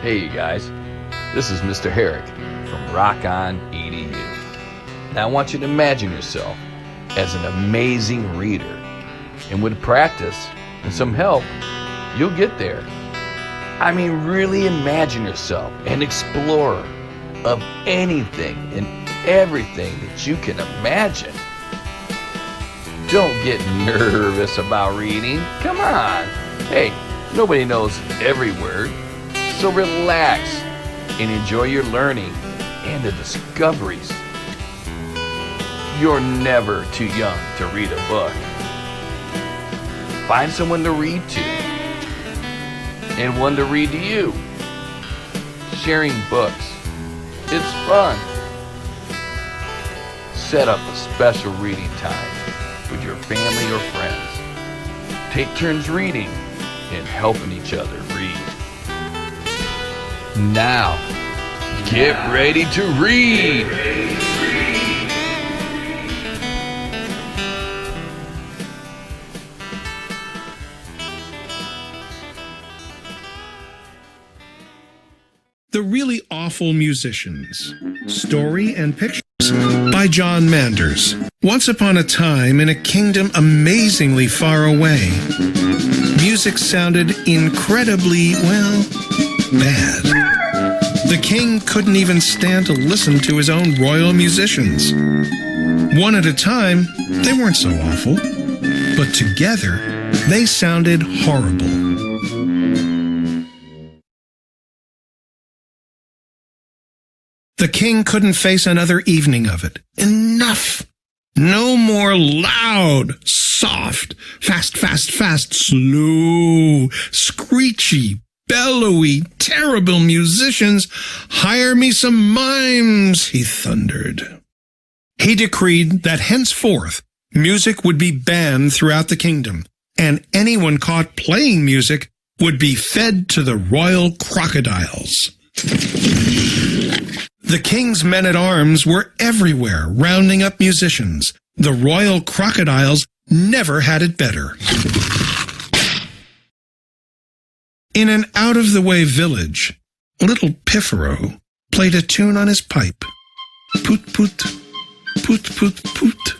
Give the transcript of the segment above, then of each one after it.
Hey you guys, this is Mr. Herrick from RockOnEdu. Now I want you to imagine yourself as an amazing reader, and with practice and some help, you'll get there. I mean, really imagine yourself an explorer of anything and everything that you can imagine. Don't get nervous about reading. Come on. Hey, nobody knows every word. So relax and enjoy your learning and the discoveries. You're never too young to read a book. Find someone to read to and one to read to you. Sharing books, it's fun. Set up a special reading time with your family or friends. Take turns reading and helping each other read. Now, get ready to read! The Really Awful Musicians. Story and Pictures by John Manders. Once upon a time, in a kingdom amazingly far away, music sounded incredibly, well, bad. The king couldn't even stand to listen to his own royal musicians. One at a time, they weren't so awful, but together, they sounded horrible. The king couldn't face another evening of it. Enough! No more loud, soft, fast, slow, screechy, bellowy, terrible musicians. Hire me some mimes, he thundered. He decreed that henceforth music would be banned throughout the kingdom, and anyone caught playing music would be fed to the royal crocodiles. The king's men-at-arms were everywhere, rounding up musicians. The royal crocodiles never had it better. In an out-of-the-way village, little Piffero played a tune on his pipe. Poot, poot, poot, poot, poot.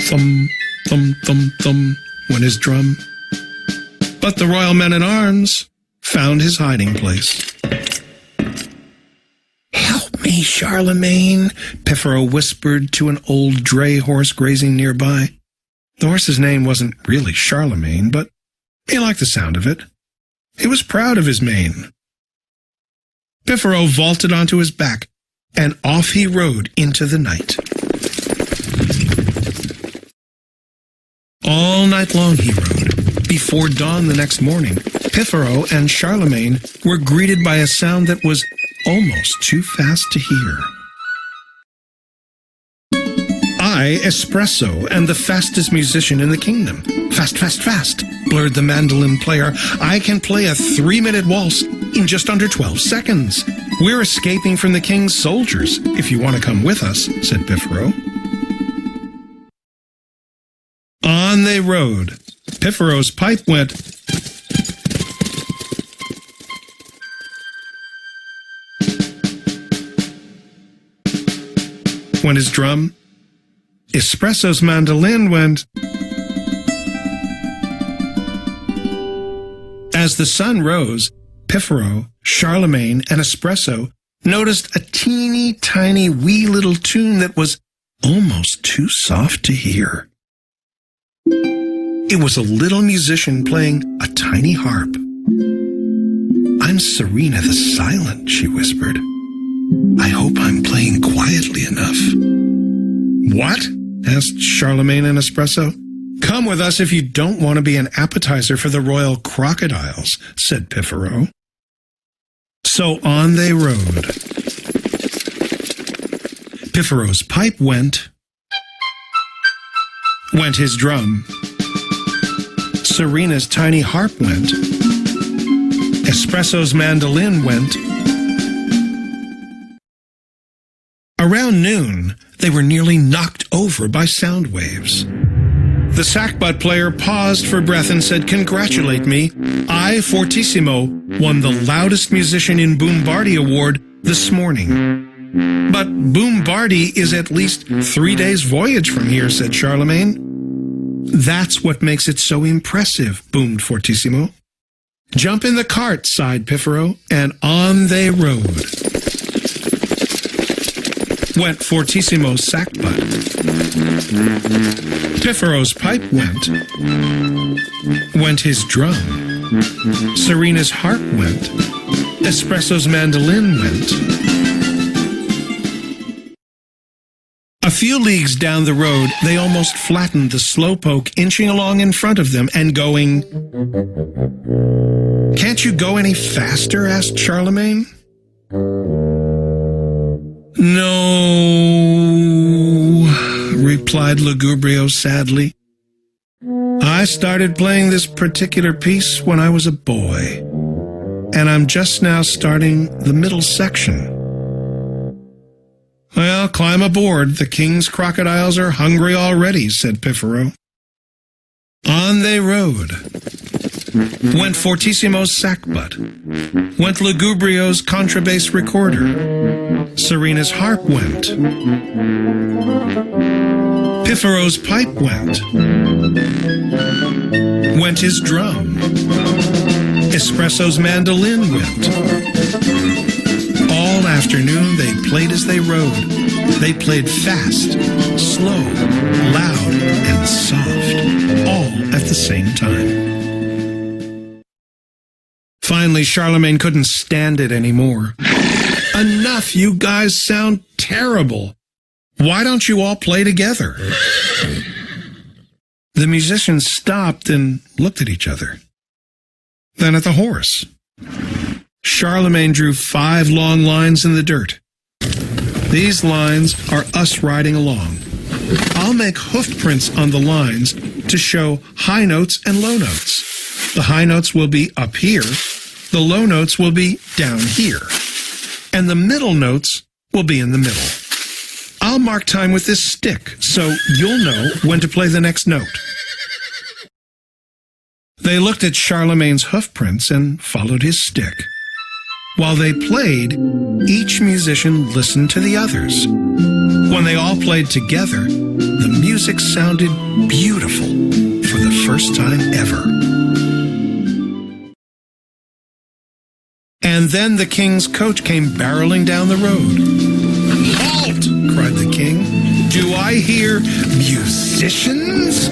Thum, thum, thum, thum, went his drum. But the royal men-at-arms found his hiding place. "Help me, Charlemagne," Piffero whispered to an old dray horse grazing nearby. The horse's name wasn't really Charlemagne, but he liked the sound of it. He was proud of his mane. Piffero vaulted onto his back, and off he rode into the night. All night long he rode. Before dawn the next morning, Piffero and Charlemagne were greeted by a sound that was almost too fast to hear. "I, Espresso, am the fastest musician in the kingdom. Fast, fast, fast," blurred the mandolin player. "I can play a 3-minute waltz in just under 12 seconds. We're escaping from the king's soldiers, if you want to come with us," said Piffero. On they rode. Piffero's pipe went, went his drum. Espresso's mandolin went. As the sun rose, Piffero, Charlemagne, and Espresso noticed a teeny tiny wee little tune that was almost too soft to hear. It was a little musician playing a tiny harp. "I'm Serena the Silent," she whispered. "I hope I'm playing quietly enough." "What?" asked Charlemagne and Espresso. "Come with us if you don't want to be an appetizer for the royal crocodiles," said Piffero. So on they rode. Piffero's pipe went his drum. Serena's tiny harp went. Espresso's mandolin went. Around noon, they were nearly knocked over by sound waves. The sackbut player paused for breath and said, "Congratulate me. I, Fortissimo, won the loudest musician in Boombardi Award this morning." "But Boombardi is at least 3 days' voyage from here," said Charlemagne. "That's what makes it so impressive," boomed Fortissimo. "Jump in the cart," sighed Piffero, and on they rode. Went Fortissimo's sackbut. Piffero's pipe went. Went his drum. Serena's harp went. Espresso's mandolin went. A few leagues down the road, they almost flattened the slowpoke inching along in front of them and going. "Can't you go any faster?" asked Charlemagne. "No," replied Lugubrio sadly. "I started playing this particular piece when I was a boy, and I'm just now starting the middle section." "Well, climb aboard. The king's crocodiles are hungry already," said Piffero. On they rode. Went Fortissimo's sackbut. Went Lugubrio's contrabass recorder. Serena's harp went. Piffero's pipe went. Went his drum. Espresso's mandolin went. All afternoon they played as they rode. They played fast, slow, loud, and soft, all at the same time. Finally, Charlemagne couldn't stand it anymore. "Enough, you guys sound terrible. Why don't you all play together?" The musicians stopped and looked at each other. Then at the horse. Charlemagne drew 5 long lines in the dirt. "These lines are us riding along. I'll make hoof prints on the lines to show high notes and low notes. The high notes will be up here, the low notes will be down here, and the middle notes will be in the middle. I'll mark time with this stick, so you'll know when to play the next note." They looked at Charlemagne's hoof prints and followed his stick. While they played, each musician listened to the others. When they all played together, the music sounded beautiful for the first time ever. And then the king's coach came barreling down the road. "Halt!" cried the king. "Do I hear musicians?"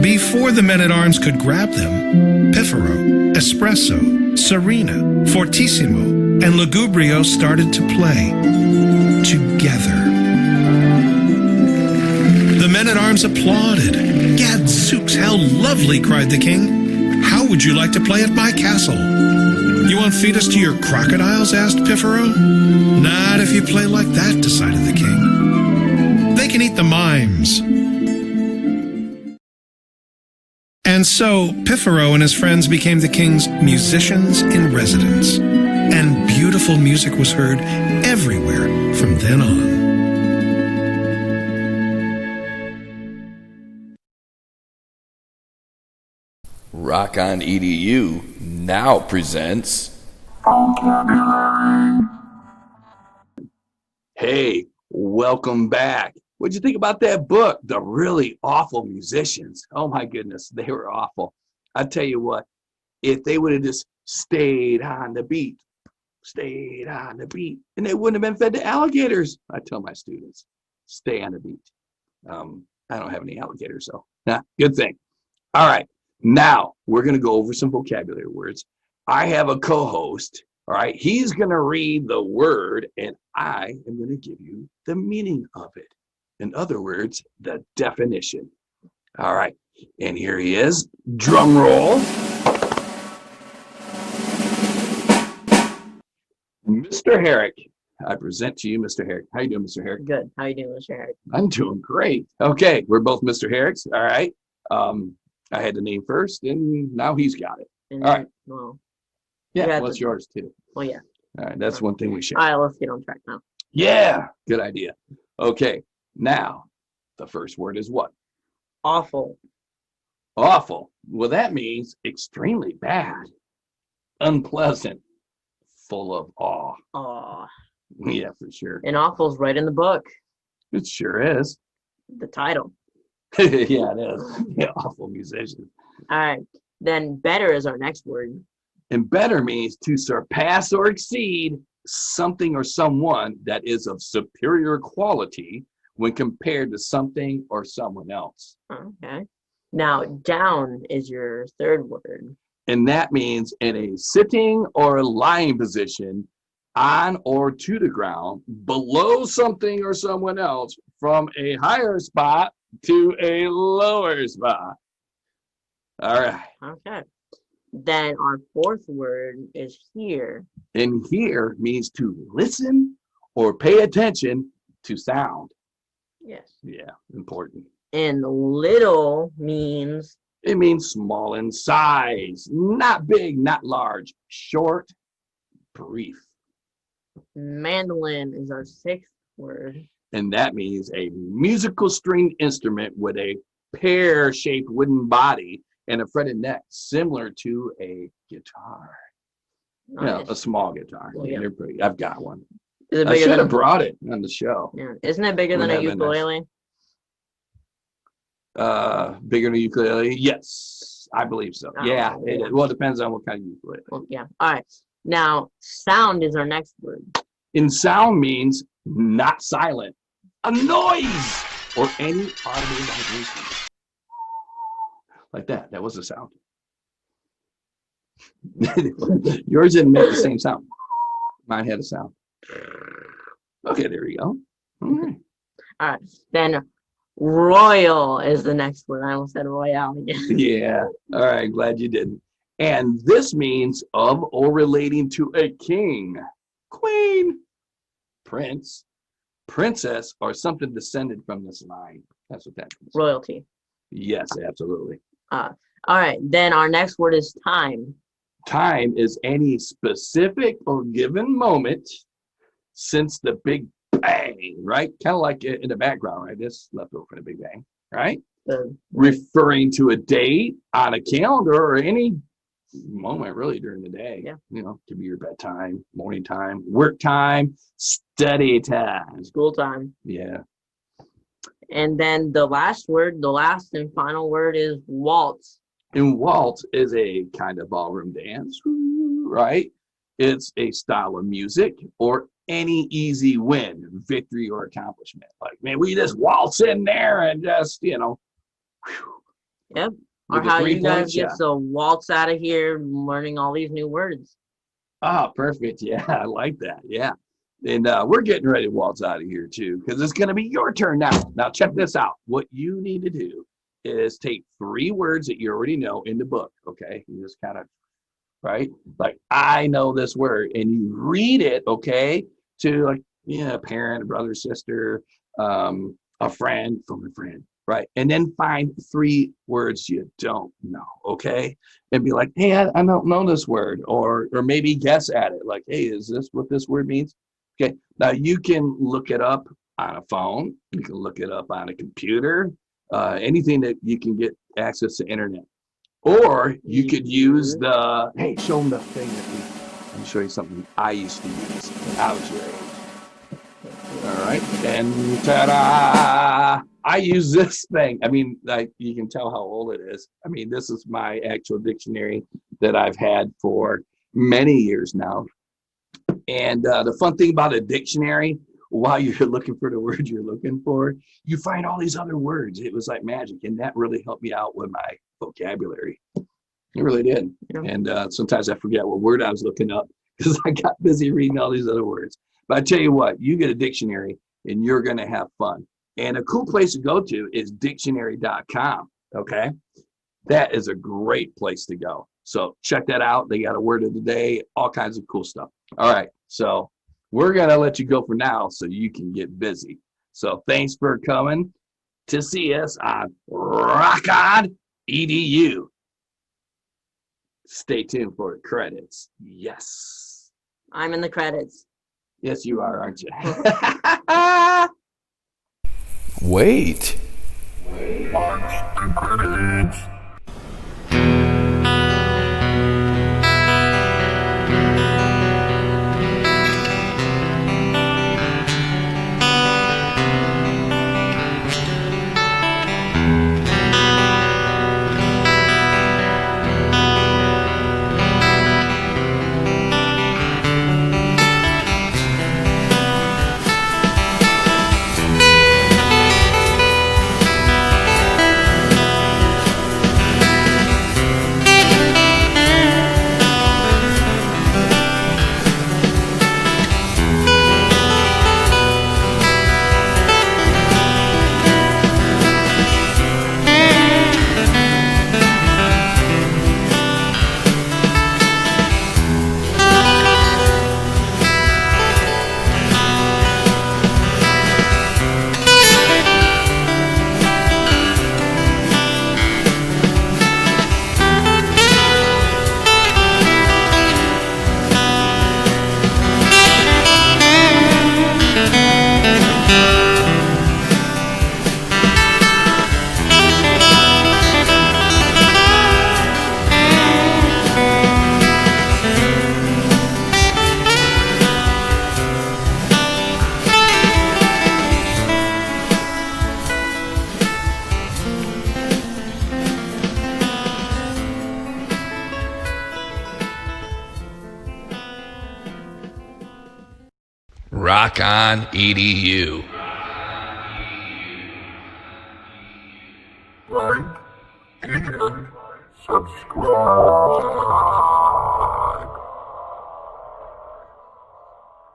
Before the men-at-arms could grab them, Piffero, Espresso, Serena, Fortissimo, and Lugubrio started to play together. The men-at-arms applauded. "Gadzooks, how lovely!" cried the king. "How would you like to play at my castle?" "You won't feed us to your crocodiles?" asked Piffero. "Not if you play like that," decided the king. "They can eat the mimes." And so, Piffero and his friends became the king's musicians in residence, and beautiful music was heard everywhere from then on. RockOnEdu now presents... Hey, welcome back. What'd you think about that book, The Really Awful Musicians? Oh my goodness, they were awful. I tell you what, if they would have just stayed on the beat, and they wouldn't have been fed to alligators. I tell my students, stay on the beat. I don't have any alligators, so good thing. All right, now we're going to go over some vocabulary words. I have a co-host, all right? He's going to read the word, and I am going to give you the meaning of it. In other words, the definition. All right, and here he is. Drum roll. Mr. Herrick. I present to you Mr. Herrick. How you doing, Mr. Herrick? Good. How you doing, Mr. Herrick? I'm doing great. Okay, we're both Mr. Herricks. All right. I had the name first, and now he's got it. And, all right. Well, yeah, well, it's yours too. Well, yeah. All right, that's one thing we share. All right, let's get on track now. Yeah, good idea. Okay, now the first word is what? Awful. Awful. Well, that means extremely bad, unpleasant, full of awe. Aw. Yeah, for sure. And awful's right in the book. It sure is. The title. Yeah, it is. Yeah, awful musician. All right. Then better is our next word. And better means to surpass or exceed something or someone that is of superior quality when compared to something or someone else. Okay. Now down is your third word. And that means in a sitting or lying position on or to the ground, below something or someone else, from a higher spot to a lower spot. All right. Okay. Then our fourth word is here. And here means to listen or pay attention to sound. Yes. Yeah, important. And little means It means small in size, not big, not large, short, brief. mandolin is our sixth word. And that means a musical stringed instrument with a pear-shaped wooden body and a fretted neck, similar to a guitar. Nice. A small guitar. Well, Yeah, yeah. they're pretty. I've got one. Is it I bigger should than have brought it on the show. Yeah. Isn't it bigger Would than a have been nice. ukulele? Bigger than a ukulele? Yes, I believe so. Oh, Yeah, yeah. well, it depends on what kind of ukulele. Well, yeah. All right. Now sound is our next word. In sound means not silent, a noise or any audible vibration. Like that. That was a sound. Yours didn't make the same sound. Mine had a sound. Okay, there we go. All right. All right. Then royal is the next word. I almost said royale again. Yeah. All right. Glad you didn't. And this means of or relating to a king, queen, prince, princess, or something descended from this line. That's what that means. Royalty. Yes, absolutely. All right. Then our next word is time. Time is any specific or given moment since the Big Bang, right? Kind of like in the background, right? This left over from the Big Bang, right? Referring to a date on a calendar or any moment really during the day. Yeah. You know, could be your bedtime, morning time, work time, study time. School time. Yeah. And then the last and final word is waltz. And waltz is a kind of ballroom dance, right? It's a style of music or any easy win, victory, or accomplishment. Like, man, we just waltz in there and just, whew, Yep. with Or the how you 3-point guys get shot. so waltz out of here learning all these new words. Ah, perfect. Yeah, I like that. Yeah. And we're getting ready to waltz out of here too, because it's going to be your turn now. Now, check this out. What you need to do is take 3 words that you already know in the book, okay? You just kind of, right? Like, I know this word, and you read it, okay, to like, a parent, a brother, sister, a friend from a friend, right? And then find 3 words you don't know, okay? And be like, hey, I don't know this word, or maybe guess at it. Like, hey, is this what this word means? Okay, now you can look it up on a phone. You can look it up on a computer, anything that you can get access to internet. Or you could use hey, show them the thing let me show you something I used to use when I was your age. All right, and ta-da! I use this thing. I mean, like, you can tell how old it is. I mean, this is my actual dictionary that I've had for many years now. And the fun thing about a dictionary, while you're looking for the word you're looking for, you find all these other words. It was like magic, and that really helped me out with my vocabulary. It really did. Yeah. And sometimes I forget what word I was looking up because I got busy reading all these other words. But I tell you what, you get a dictionary and you're going to have fun. And a cool place to go to is dictionary.com. Okay. That is a great place to go. So check that out. They got a word of the day, all kinds of cool stuff. All right. So we're going to let you go for now so you can get busy. So thanks for coming to see us on RockOnEdu. Stay tuned for the credits. Yes. I'm in the credits. Yes, you are, aren't you? Wait. Watch the credits. RockOnEdu. Like and subscribe.